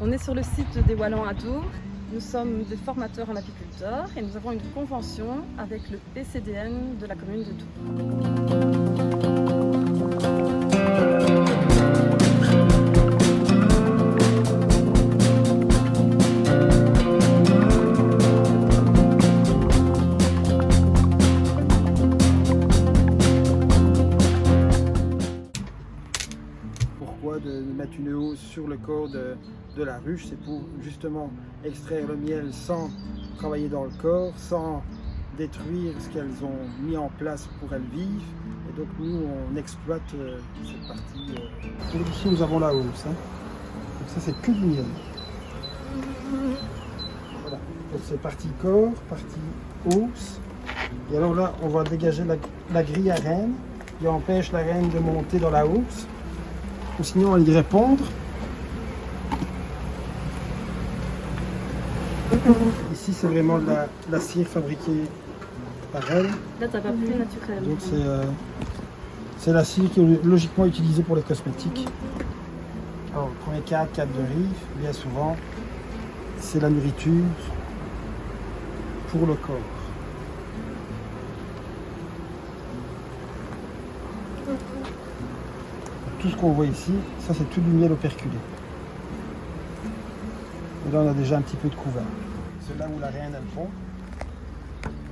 On est sur le site des Wallons à Dour. Nous sommes des formateurs en apiculteurs et nous avons une convention avec le PCDN de la commune de Dour. Pourquoi de mettre une hausse sur le corps de la ruche? C'est pour justement extraire le miel sans travailler dans le corps, sans détruire ce qu'elles ont mis en place pour qu'elles vivent. Et donc nous, on exploite cette partie. Donc ici, nous avons la hausse. Hein. Donc ça, c'est que du miel. Voilà. Donc c'est partie corps, partie hausse. Et alors là, on va dégager la grille à reine qui empêche la reine de monter dans la hausse. Ou sinon, on va y répondre. Ici, c'est vraiment de la cire fabriquée par elle. Là, tu n'as pas pris naturel. Donc, c'est la cire qui est logiquement utilisée pour les cosmétiques. Alors, le premier cadre de rive, bien souvent, c'est la nourriture pour le corps. Tout ce qu'on voit ici, ça c'est tout du miel operculé. Et là on a déjà un petit peu de couvert. C'est là où la reine elle pond.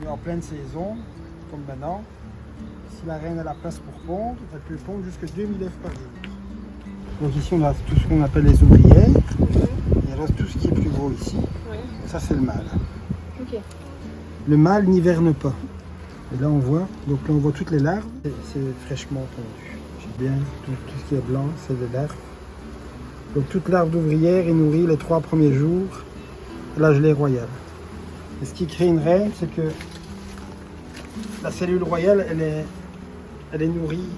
Et en pleine saison, comme maintenant, si la reine a la place pour pondre, elle peut pondre jusqu'à 2000 œufs par jour. Donc ici on a tout ce qu'on appelle les ouvrières. Et alors tout ce qui est plus gros ici, ça c'est le mâle. Okay. Le mâle n'hiverne pas. Et là on voit, donc là on voit toutes les larves, c'est fraîchement pondu. Bien, tout ce qui est blanc, c'est des larves. Donc toute larve d'ouvrière est nourrie les 3 premiers jours à la gelée royale. Et ce qui crée une reine, c'est que la cellule royale, elle est nourrie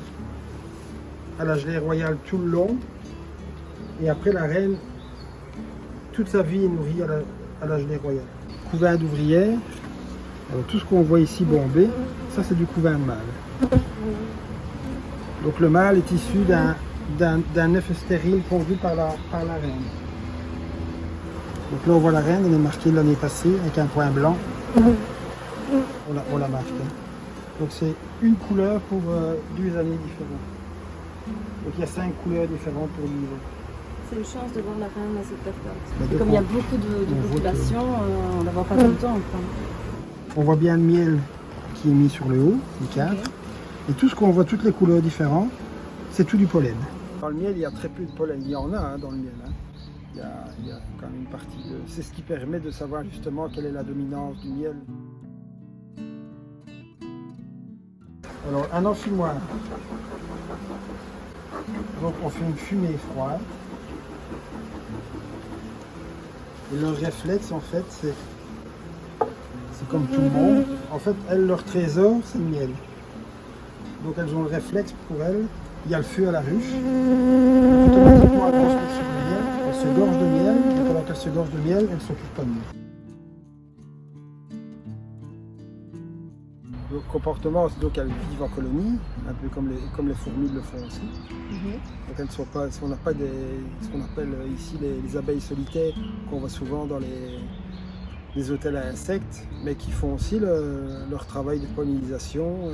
à la gelée royale tout le long. Et après la reine, toute sa vie est nourrie à la gelée royale. Couvain d'ouvrière, alors tout ce qu'on voit ici bombé, ça c'est du couvain mâle. Donc le mâle est issu d'un œuf stérile pondu par la reine. Donc là on voit la reine, elle est marquée l'année passée avec un point blanc. On la marque. Hein. Donc c'est une couleur pour 2 années différentes. Donc il y a 5 couleurs différentes pour l'hiver. C'est une chance de voir la reine à cette période. Donc Comme il y a beaucoup de population, on ne la voit pas tout le temps. On voit bien le miel qui est mis sur le haut, du cadre. Okay. Et tout ce qu'on voit, toutes les couleurs différentes, c'est tout du pollen. Dans le miel, il y a très peu de pollen. Il y en a hein, dans le miel. Hein. Il y a quand même une partie de... C'est ce qui permet de savoir justement quelle est la dominance du miel. Alors, un enfumoir. Donc, on fait une fumée froide. Et leur réflexe, en fait, c'est comme tout le monde. En fait, elles, leur trésor, c'est le miel. Donc elles ont le réflexe pour elles, il y a le feu à la ruche, automatiquement elles vont se mettre sur le miel, elles se gorgent de miel, et pendant qu'elles se gorgent de miel, elles ne s'occupent pas de miel. Le comportement, c'est donc elles vivent en colonie, un peu comme les fourmis le font aussi. Donc elles ne sont pas, on n'a pas ce qu'on appelle ici les abeilles solitaires qu'on voit souvent dans les hôtels à insectes, mais qui font aussi leur travail de pollinisation.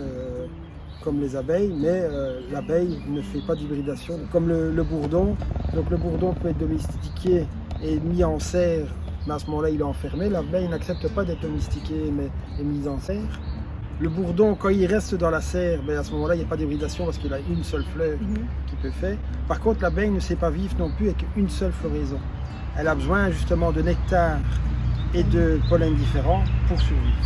Comme les abeilles, mais l'abeille ne fait pas d'hybridation. Comme le bourdon, donc le bourdon peut être domestiqué et mis en serre, mais à ce moment-là il est enfermé. L'abeille n'accepte pas d'être domestiquée mais est mise en serre. Le bourdon, quand il reste dans la serre, ben à ce moment-là il n'y a pas d'hybridation parce qu'il a une seule fleur qui peut faire. Par contre l'abeille ne sait pas vivre non plus avec une seule floraison. Elle a besoin justement de nectar et de pollen différents pour survivre.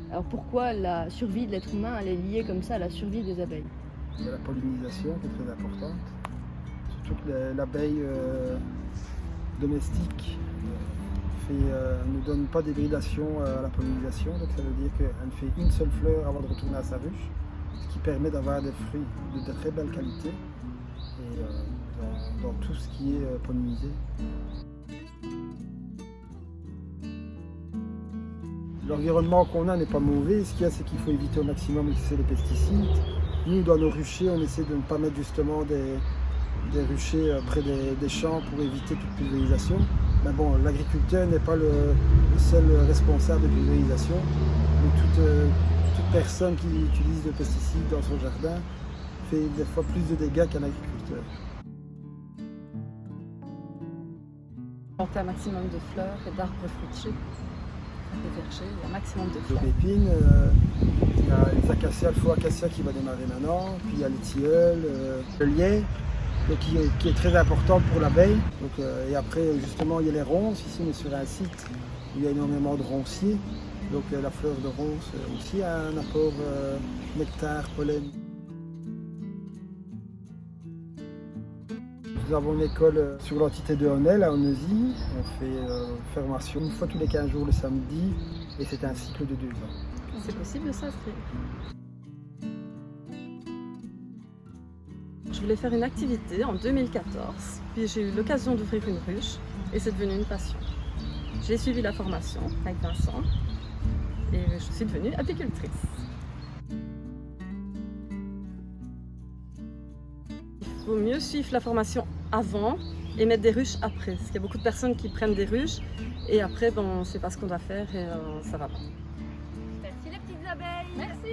Alors pourquoi la survie de l'être humain elle est liée comme ça à la survie des abeilles? Il y a la pollinisation qui est très importante. Surtout que l'abeille domestique ne nous donne pas d'hybridation à la pollinisation. Donc ça veut dire qu'elle fait une seule fleur avant de retourner à sa ruche, ce qui permet d'avoir des fruits de très belle qualité et dans tout ce qui est pollinisé. L'environnement qu'on a n'est pas mauvais. Ce qu'il y a, c'est qu'il faut éviter au maximum les pesticides, nous, dans nos ruchers, on essaie de ne pas mettre justement des ruchers près des champs pour éviter toute pulvérisation. Mais bon, l'agriculteur n'est pas le seul responsable de pulvérisation. Mais toute personne qui utilise des pesticides dans son jardin fait des fois plus de dégâts qu'un agriculteur. Planter un maximum de fleurs et d'arbres fruitiers. Les vergers, il y a un maximum de fleurs. L'aubépine, il y a les acacias, le faux acacia qui va démarrer maintenant, puis il y a les tilleuls, le lierre, donc qui est très important pour l'abeille. Et après, justement, il y a les ronces. Ici, on est sur un site où il y a énormément de ronciers. Donc la fleur de ronce aussi a un apport nectar, pollen. Nous avons une école sur l'entité de Honnel à Onnezy. On fait formation une fois tous les 15 jours le samedi et c'est un cycle de 2 ans. C'est possible de s'inscrire. Je voulais faire une activité en 2014, puis j'ai eu l'occasion d'ouvrir une ruche et c'est devenu une passion. J'ai suivi la formation avec Vincent et je suis devenue apicultrice. Il faut mieux suivre la formation avant et mettre des ruches après. Parce qu'il y a beaucoup de personnes qui prennent des ruches et après on ne sait pas ce qu'on doit faire et ça va pas. Merci les petites abeilles. Merci.